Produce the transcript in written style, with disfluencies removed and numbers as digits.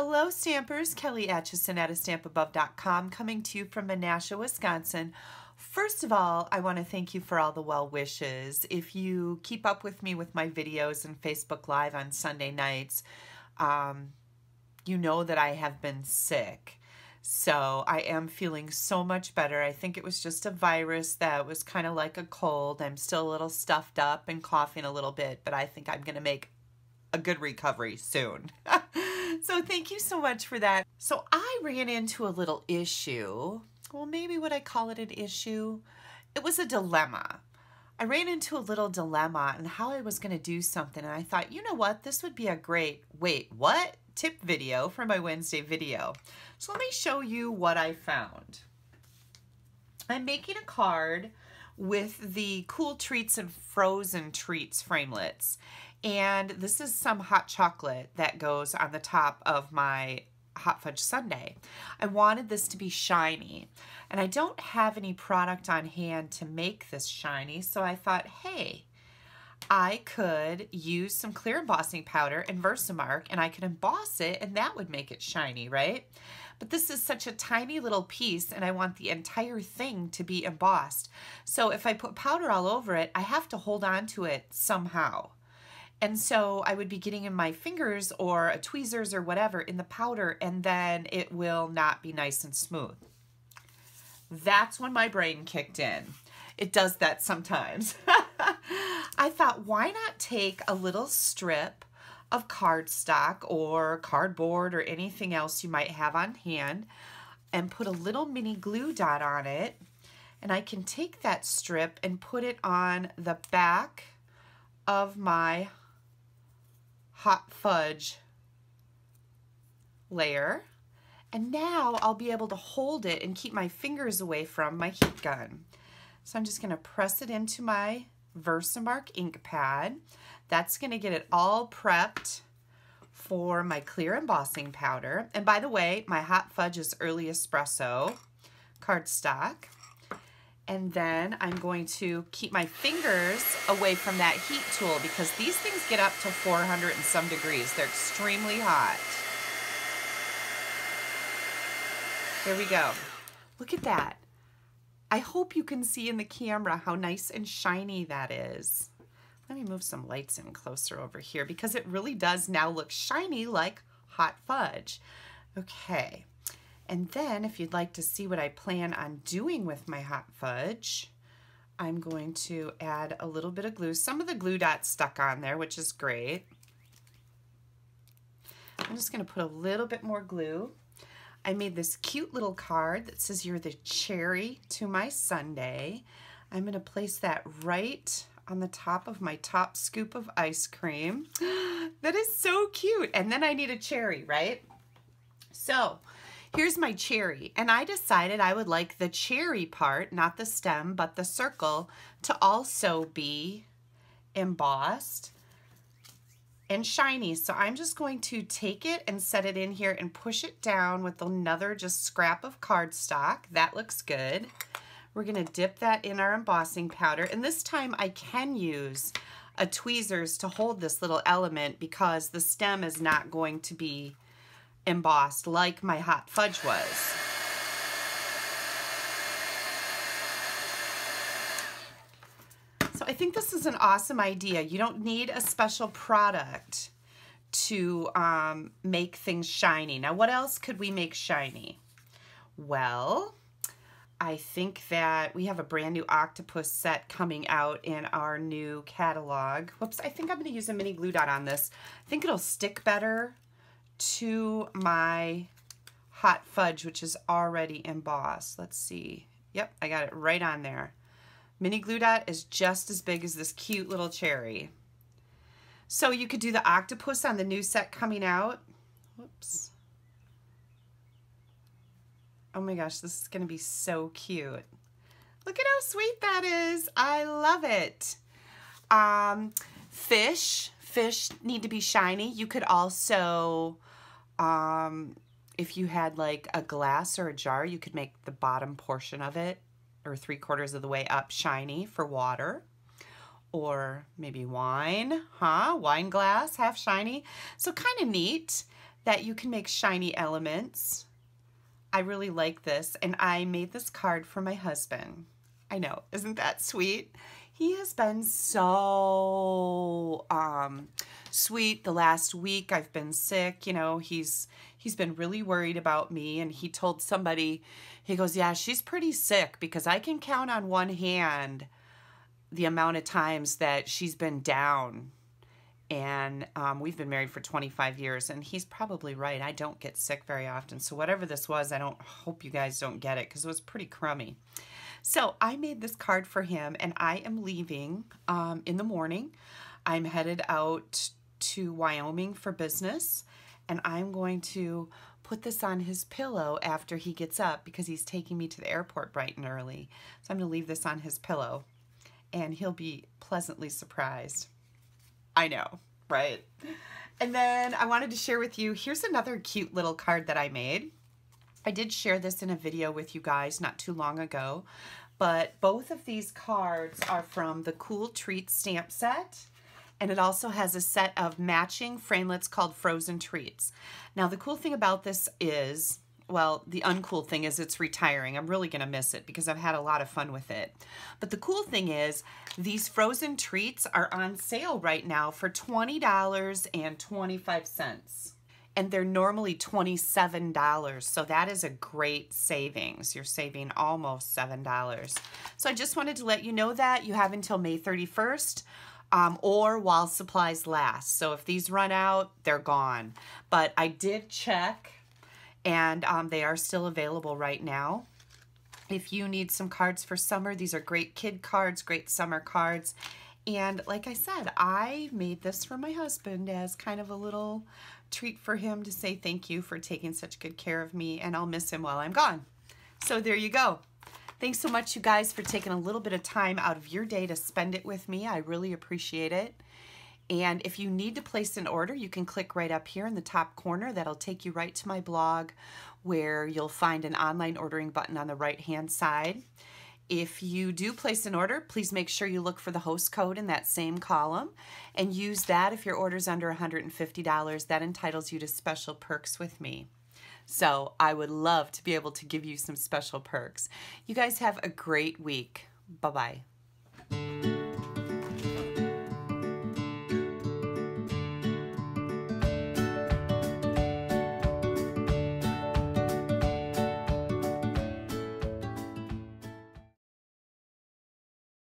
Hello Stampers, Kelly Acheson at stampabove.com coming to you from Menasha, Wisconsin. First of all, I want to thank you for all the well wishes. If you keep up with me with my videos and Facebook Live on Sunday nights, you know that I have been sick. So I am feeling so much better. I think it was just a virus that was kind of like a cold. I'm still a little stuffed up and coughing a little bit, but I think I'm going to make a good recovery soon. So thank you so much for that. So I ran into a little issue. Well, maybe would I call it an issue? It was a dilemma. I ran into a little dilemma on how I was going to do something, and I thought, you know what, this would be a great, wait, what? Tip video for my Wednesday video. So let me show you what I found. I'm making a card with the Cool Treats and Frozen Treats framelits. And this is some hot chocolate that goes on the top of my hot fudge sundae. I wanted this to be shiny, and I don't have any product on hand to make this shiny, so I thought, hey, I could use some clear embossing powder and Versamark, and I could emboss it, and that would make it shiny, right? But this is such a tiny little piece, and I want the entire thing to be embossed. So if I put powder all over it, I have to hold on to it somehow. And so I would be getting in my fingers or a tweezers or whatever in the powder, and then it will not be nice and smooth. That's when my brain kicked in. It does that sometimes. I thought, why not take a little strip of cardstock or cardboard or anything else you might have on hand and put a little mini glue dot on it, and I can take that strip and put it on the back of my hot fudge layer, and now I'll be able to hold it and keep my fingers away from my heat gun. So I'm just going to press it into my Versamark ink pad. That's going to get it all prepped for my clear embossing powder. And by the way, my hot fudge is early espresso cardstock. And then I'm going to keep my fingers away from that heat tool because these things get up to 400 and some degrees. They're extremely hot. Here we go. Look at that. I hope you can see in the camera how nice and shiny that is. Let me move some lights in closer over here because it really does now look shiny like hot fudge. Okay. And then if you'd like to see what I plan on doing with my hot fudge, I'm going to add a little bit of glue. Some of the glue dots stuck on there, which is great. I'm just going to put a little bit more glue. I made this cute little card that says you're the cherry to my sundae. I'm going to place that right on the top of my top scoop of ice cream. That is so cute. And then I need a cherry, right? So here's my cherry, and I decided I would like the cherry part, not the stem, but the circle, to also be embossed and shiny. So I'm just going to take it and set it in here and push it down with another just scrap of cardstock. That looks good. We're going to dip that in our embossing powder, and this time I can use a tweezers to hold this little element because the stem is not going to be embossed like my hot fudge was. So I think this is an awesome idea. You don't need a special product to make things shiny. Now, what else could we make shiny? Well, I think that we have a brand new octopus set coming out in our new catalog. Whoops, I think I'm going to use a mini glue dot on this. I think it'll stick better to my hot fudge, which is already embossed. Let's see. Yep, I got it right on there. Mini glue dot is just as big as this cute little cherry. So you could do the octopus on the new set coming out. Whoops. Oh my gosh, this is going to be so cute. Look at how sweet that is. I love it. Fish need to be shiny. You could also, if you had like a glass or a jar, you could make the bottom portion of it, or 3/4 of the way up, shiny for water. Or maybe wine, wine glass, half shiny. So kind of neat. that you can make shiny elements. I really like this, and I made this card for my husband. I know, isn't that sweet? He has been so sweet the last week. I've been sick, you know, he's been really worried about me, and he told somebody, he goes, yeah, she's pretty sick because I can count on one hand the amount of times that she's been down. And we've been married for 25 years, and he's probably right. I don't get sick very often. So whatever this was, I hope you guys don't get it because it was pretty crummy. So I made this card for him, and I am leaving in the morning. I'm headed out to Wyoming for business, and I'm going to put this on his pillow after he gets up because he's taking me to the airport bright and early. So I'm going to leave this on his pillow, and he'll be pleasantly surprised. I know, right? And then I wanted to share with you, here's another cute little card that I made. I did share this in a video with you guys not too long ago, but both of these cards are from the Cool Treats stamp set, and it also has a set of matching framelits called Frozen Treats. Now, the cool thing about this is, well, the uncool thing is it's retiring. I'm really going to miss it because I've had a lot of fun with it. But the cool thing is these Frozen Treats are on sale right now for $20.25. And they're normally $27. So that is a great savings. You're saving almost $7. So I just wanted to let you know that you have until May 31st. Or while supplies last. So if these run out, they're gone. But I did check, and they are still available right now. If you need some cards for summer, these are great kid cards, great summer cards. And like I said, I made this for my husband as kind of a little treat for him to say thank you for taking such good care of me, and I'll miss him while I'm gone. So there you go. Thanks so much, you guys, for taking a little bit of time out of your day to spend it with me. I really appreciate it. And if you need to place an order, you can click right up here in the top corner. That'll take you right to my blog where you'll find an online ordering button on the right-hand side. If you do place an order, please make sure you look for the host code in that same column and use that if your order's under $150. That entitles you to special perks with me. So I would love to be able to give you some special perks. You guys have a great week. Bye-bye.